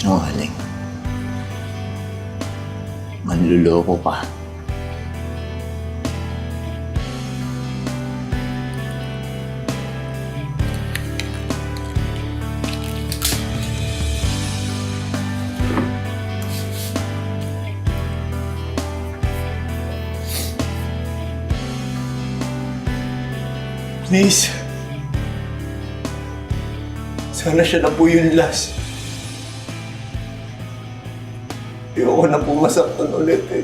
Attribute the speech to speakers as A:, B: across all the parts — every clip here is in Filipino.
A: Sinungaling. Manluloko ka.
B: Please. Sana siya na po yung last. Ayoko na po masaktan ulit eh.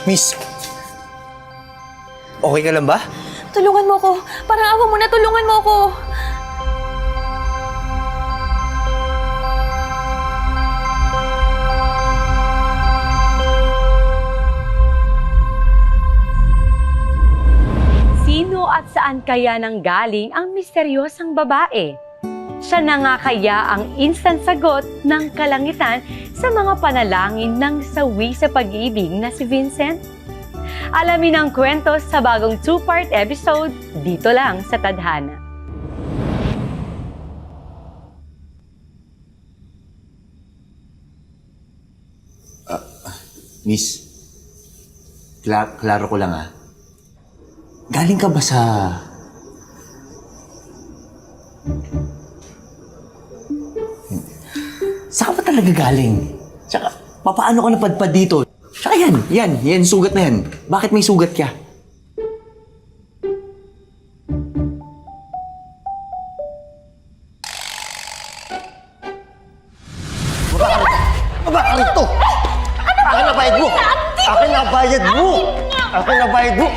A: Miss, okay ka lang ba?
C: Tulungan mo ko. Parang awa mo na, tulungan mo ko.
D: Sino at saan kaya nanggaling ang misteryosang babae? Siya na nga kaya ang instant sagot ng kalangitan sa mga panalangin ng sawi sa pag-ibig na si Vincent? Alamin ang kwento sa bagong 2-part episode dito lang sa Tadhana.
A: Miss, klaro ko lang Galing ka ba sa... Saan ka ba talaga galing? Tsaka, paano ka napadpad dito? Tsaka yan, sugat na yan. Bakit may sugat ka?
B: Baba ka rito! Akin na bayad mo! Akin na bayad mo! Akin na bayad mo!